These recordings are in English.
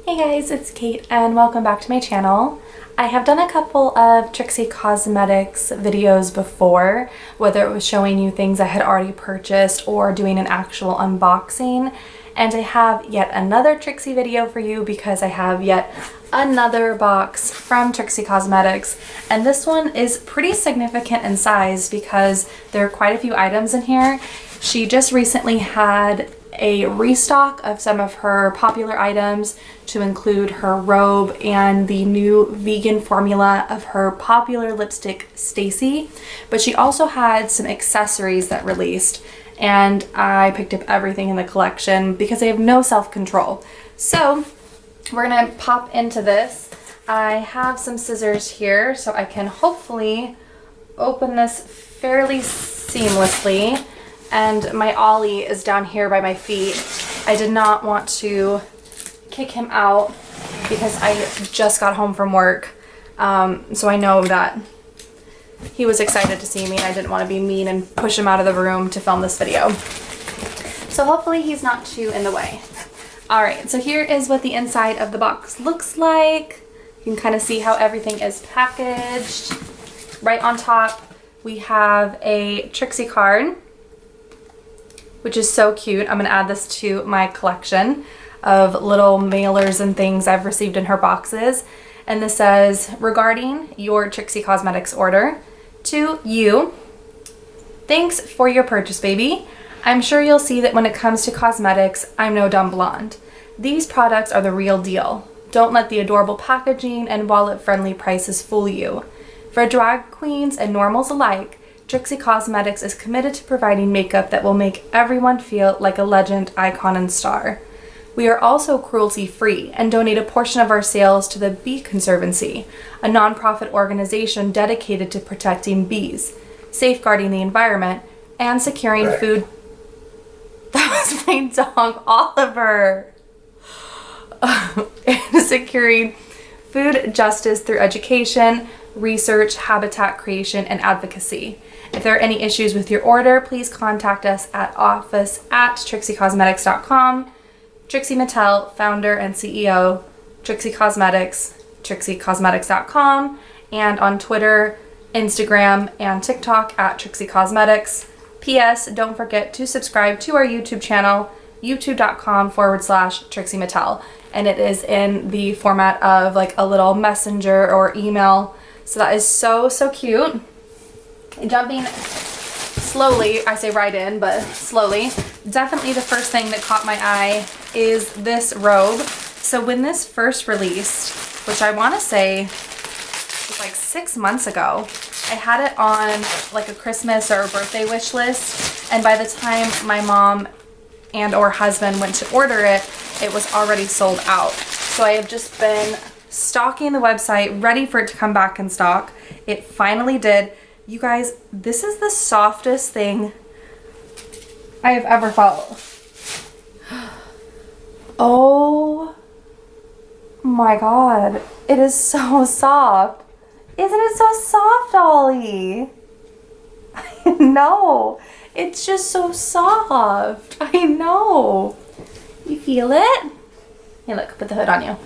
Hey guys, it's Kate and welcome back to my channel. I have done a couple of Trixie Cosmetics videos before, whether it was showing you things I had already purchased or doing an actual unboxing. And I have yet another Trixie video for you because I have yet another box from Trixie Cosmetics. And this one is pretty significant in size because there are quite a few items in here. She just recently had a restock of some of her popular items to include her Robe and the new vegan formula of her popular lipstick Stacy, but she also had some accessories that released, and I picked up everything in the collection because I have no self-control. So we're gonna pop into this. I have some scissors here so I can hopefully open this fairly seamlessly. And my ollie is down here by my feet. I did not want to kick him out because I just got home from work. So I know that he was excited to see me and I didn't want to be mean and push him out of the room to film this video. So hopefully he's not too in the way. Alright, so here is what the inside of the box looks like. You can kind of see how everything is packaged. Right on top we have a Trixie card, which is so cute. I'm gonna add this to my collection of little mailers and things I've received in her boxes. And this says, regarding your Trixie Cosmetics order, to you, thanks for your purchase, baby. I'm sure you'll see that when it comes to cosmetics, I'm no dumb blonde. These products are the real deal. Don't let the adorable packaging and wallet-friendly prices fool you. For drag queens and normals alike, Trixie Cosmetics is committed to providing makeup that will make everyone feel like a legend, icon, and star. We are also cruelty-free and donate a portion of our sales to the Bee Conservancy, a nonprofit organization dedicated to protecting bees, safeguarding the environment, and securing food. That was my dog, Oliver. And securing food justice through education, research, habitat creation, and advocacy. If there are any issues with your order, please contact us at office@trixiecosmetics.com. Trixie Mattel, founder and CEO, Trixie Cosmetics, trixiecosmetics.com, and on Twitter, Instagram, and TikTok at Trixie Cosmetics. P.S. Don't forget to subscribe to our YouTube channel, youtube.com/Trixie Mattel. And it is in the format of like a little messenger or email. So that is so, so cute. Jumping slowly, I say right in, but slowly, definitely the first thing that caught my eye is this robe. So when this first released, which I want to say was like 6 months ago, I had it on like a Christmas or a birthday wish list, and by the time my mom and or husband went to order it, it was already sold out. So I have just been stalking the website, ready for it to come back in stock. It finally did. You guys, this is the softest thing I have ever felt. Oh my god, it is so soft. Isn't it so soft, Ollie? I know, it's just so soft. I know. You feel it? Hey, look, put the hood on you.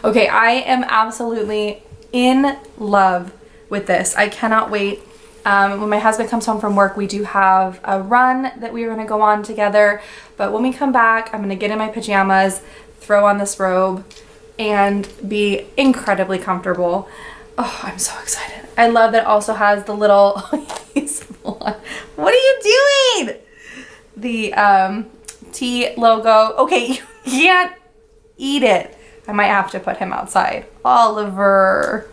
Okay, I am absolutely in love with this. I cannot wait. When my husband comes home from work, we do have a run that we're going to go on together. But when we come back, I'm going to get in my pajamas, throw on this robe, and be incredibly comfortable. Oh, I'm so excited. I love that it also has the little... What are you doing? The T logo. Okay, you can't eat it. I might have to put him outside. Oliver,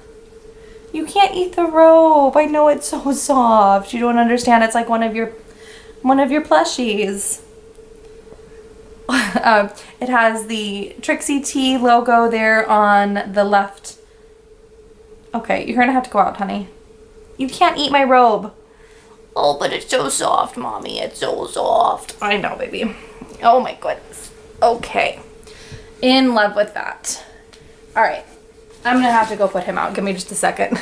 you can't eat the robe. I know it's so soft. You don't understand. It's like one of your plushies. It has the Trixie T logo there on the left. Okay, you're gonna have to go out, honey. You can't eat my robe. Oh, but it's so soft, mommy. It's so soft. I know, baby. Oh my goodness. Okay. In love with that. All right, I'm gonna have to go put him out. Give me just a second.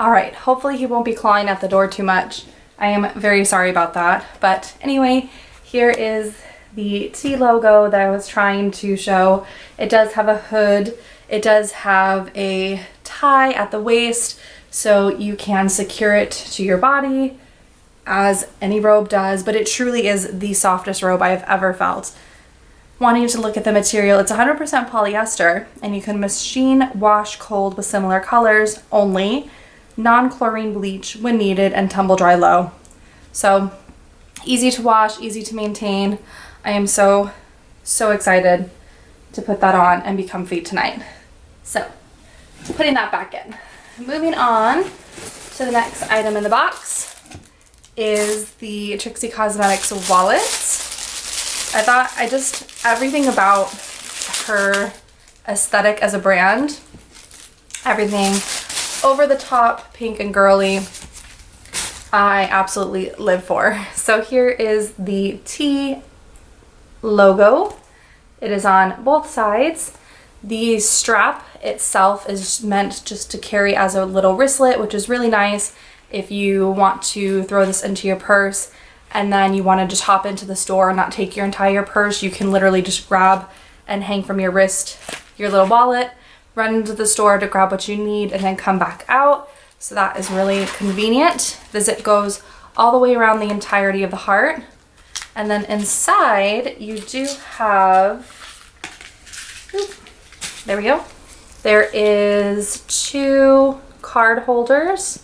All right, hopefully he won't be clawing at the door too much. I am very sorry about that. But anyway, here is the T logo that I was trying to show. It does have a hood. It does have a tie at the waist so you can secure it to your body as any robe does, but it truly is the softest robe I have ever felt. Wanting to look at the material, it's 100% polyester, and you can machine wash cold with similar colors only, non-chlorine bleach when needed, and tumble dry low. So easy to wash, easy to maintain. I am so excited to put that on and be comfy tonight. So putting that back in. Moving on to the next item in the box is the Trixie Cosmetics wallet. I thought everything about her aesthetic as a brand, everything over the top, pink and girly, I absolutely live for. So here is the T logo. It is on both sides. The strap itself is meant just to carry as a little wristlet, which is really nice if you want to throw this into your purse and then you want to just hop into the store and not take your entire purse. You can literally just grab and hang from your wrist your little wallet, run into the store to grab what you need, and then come back out. So that is really convenient. The zip goes all the way around the entirety of the heart. And then inside you do have, there we go. There is 2 card holders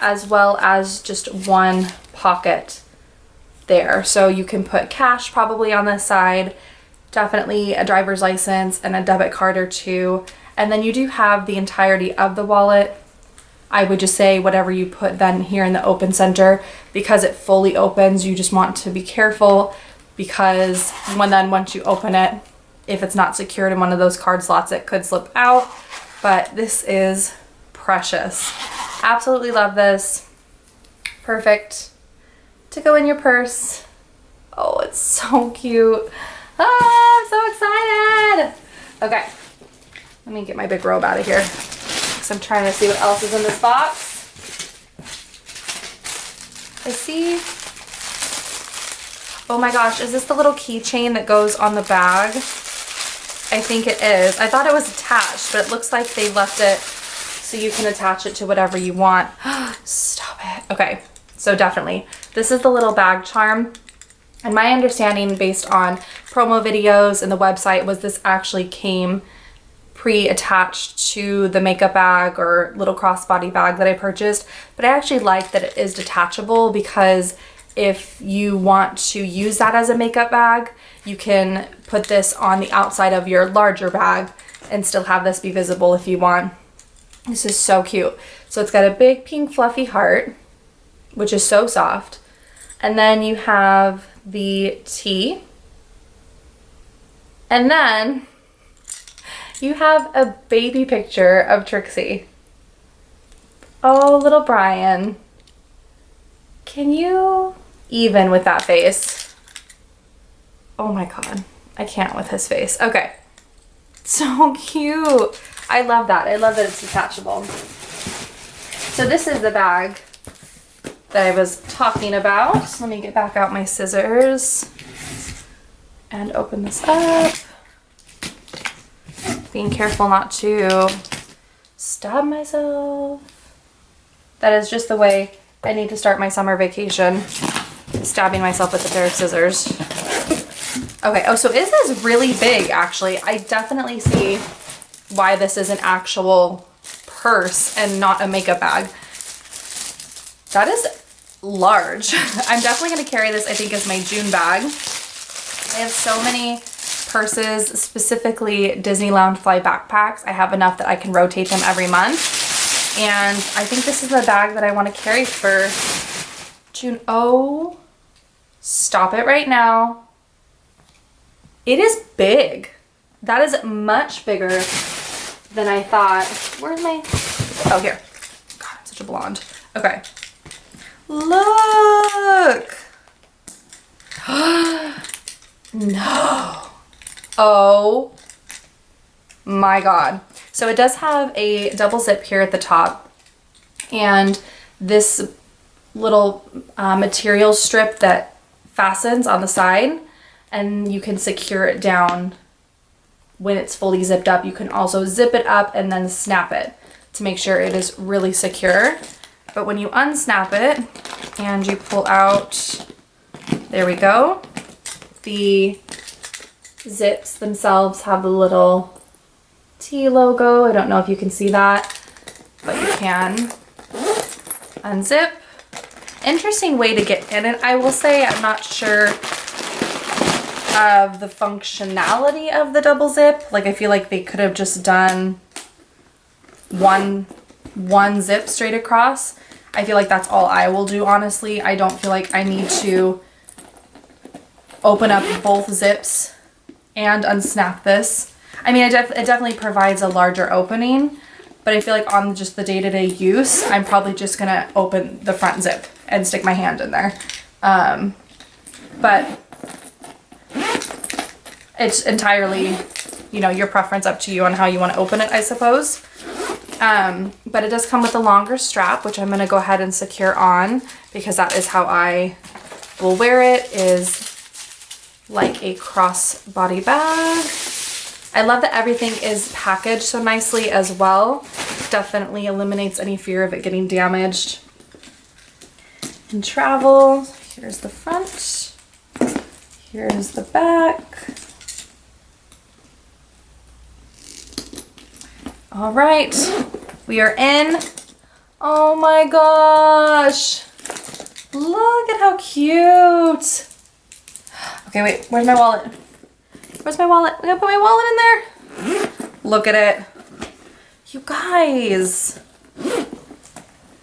as well as just 1 pocket there. So you can put cash probably on this side, definitely a driver's license and a debit card or 2. And then you do have the entirety of the wallet. I would just say whatever you put then here in the open center, because it fully opens, you just want to be careful because once you open it, if it's not secured in one of those card slots, it could slip out. But this is precious. Absolutely love this. Perfect to go in your purse. Oh, it's so cute. Ah, I'm so excited. Okay, let me get my big robe out of here because I'm trying to see what else is in this box. I see, oh my gosh, is this the little keychain that goes on the bag? I think it is. I thought it was attached, but it looks like they left it so you can attach it to whatever you want. Stop it. Okay, so definitely. This is the little bag charm. And my understanding based on promo videos and the website was this actually came pre-attached to the makeup bag or little crossbody bag that I purchased. But I actually like that it is detachable because if you want to use that as a makeup bag, you can put this on the outside of your larger bag and still have this be visible if you want. This is so cute. So it's got a big pink fluffy heart, which is so soft. And then you have the T. And then you have a baby picture of Trixie. Oh, little Brian. Can you even with that face? Oh my God, I can't with his face. Okay, so cute. I love that. I love that it's detachable. So this is the bag that I was talking about. Let me get back out my scissors and open this up. Being careful not to stab myself. That is just the way I need to start my summer vacation. Stabbing myself with a pair of scissors. Okay, oh, so this is really big actually. I definitely see why this is an actual purse and not a makeup bag. That is large. I'm definitely gonna carry this, I think, as my June bag. I have so many purses, specifically Disney Lounge Fly backpacks. I have enough that I can rotate them every month. And I think this is the bag that I want to carry for June. Oh, stop it right now. It is big. That is much bigger than I thought. Where's my, oh, here. God, I'm such a blonde. Okay. Look. No. Oh my God. So it does have a double zip here at the top and this little material strip that fastens on the side. and you can secure it down when it's fully zipped up. You can also zip it up and then snap it to make sure it is really secure. But when you unsnap it and you pull out, there we go, the zips themselves have the little T logo. I don't know if you can see that, but you can unzip. Interesting way to get in it. I will say I'm not sure of the functionality of the double zip. Like, I feel like they could have just done one zip straight across. I feel like that's all I will do, honestly. I don't feel like I need to open up both zips and unsnap this. I mean, it definitely provides a larger opening, but I feel like on just the day-to-day use, I'm probably just gonna open the front zip and stick my hand in there. But it's entirely, you know, your preference, up to you on how you want to open it, I suppose. But it does come with a longer strap, which I'm going to go ahead and secure on, because that is how I will wear it, is like a crossbody bag. I love that everything is packaged so nicely as well. Definitely eliminates any fear of it getting damaged in travel. Here's the front. Here's the back. All right, we are in. Oh my gosh. Look at how cute. Okay, wait, where's my wallet? Where's my wallet? I'm gonna put my wallet in there. Look at it. You guys,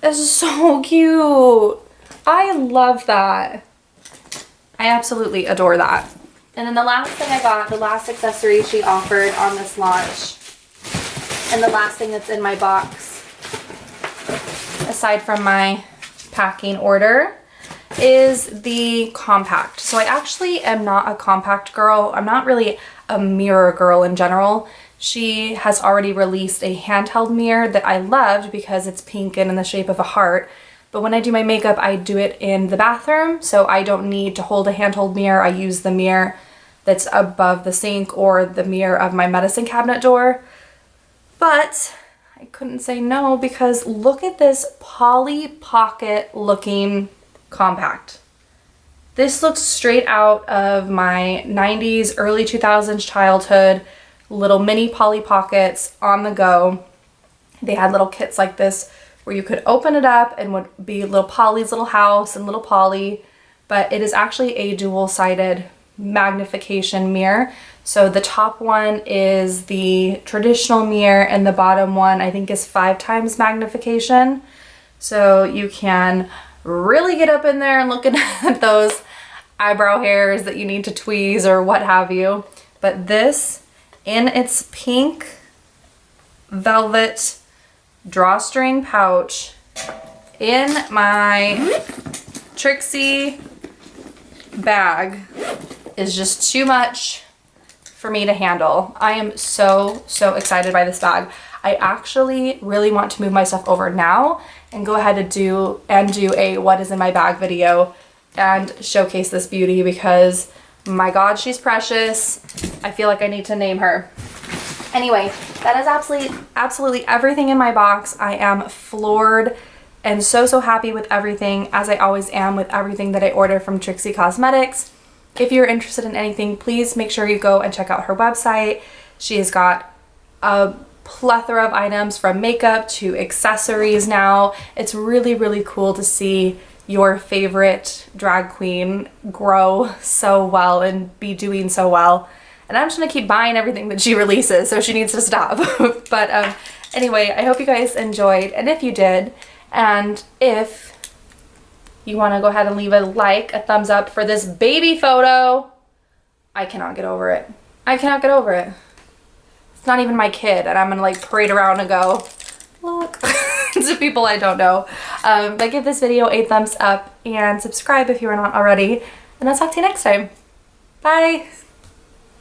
this is so cute. I love that. I absolutely adore that. And then the last thing I got, the last accessory she offered on this launch, and the last thing that's in my box, aside from my packing order, is the compact. So I actually am not a compact girl. I'm not really a mirror girl in general. She has already released a handheld mirror that I loved because it's pink and in the shape of a heart. But when I do my makeup, I do it in the bathroom, so I don't need to hold a handheld mirror. I use the mirror that's above the sink or the mirror of my medicine cabinet door. But I couldn't say no, because look at this Polly Pocket looking compact. This looks straight out of my 90s, early 2000s childhood. Little mini Polly Pockets on the go. They had little kits like this where you could open it up and would be little Polly's little house and little Polly, but it is actually a dual-sided magnification mirror. So the top one is the traditional mirror and the bottom one I think is 5 times magnification. So you can really get up in there and look at those eyebrow hairs that you need to tweeze or what have you. But this, in its pink velvet drawstring pouch in my Trixie bag, is just too much for me to handle. I am so excited by this bag. I actually really want to move my stuff over now and go ahead and do a what is in my bag video and showcase this beauty, because my God, she's precious. I feel like I need to name her. Anyway, that is absolutely everything in my box. I am floored and so happy with everything, as I always am with everything that I order from Trixie Cosmetics. If you're interested in anything, please make sure you go and check out her website. She has got a plethora of items from makeup to accessories now. It's really cool to see your favorite drag queen grow so well and be doing so well. And I'm just gonna keep buying everything that she releases, so she needs to stop. But anyway, I hope you guys enjoyed, and if you did, and if you want to go ahead and leave a like, a thumbs up for this baby photo. I cannot get over it. I cannot get over it. It's not even my kid, and I'm gonna like parade around and go, look, to people I don't know. But give this video a thumbs up and subscribe if you are not already, and I'll talk to you next time. Bye.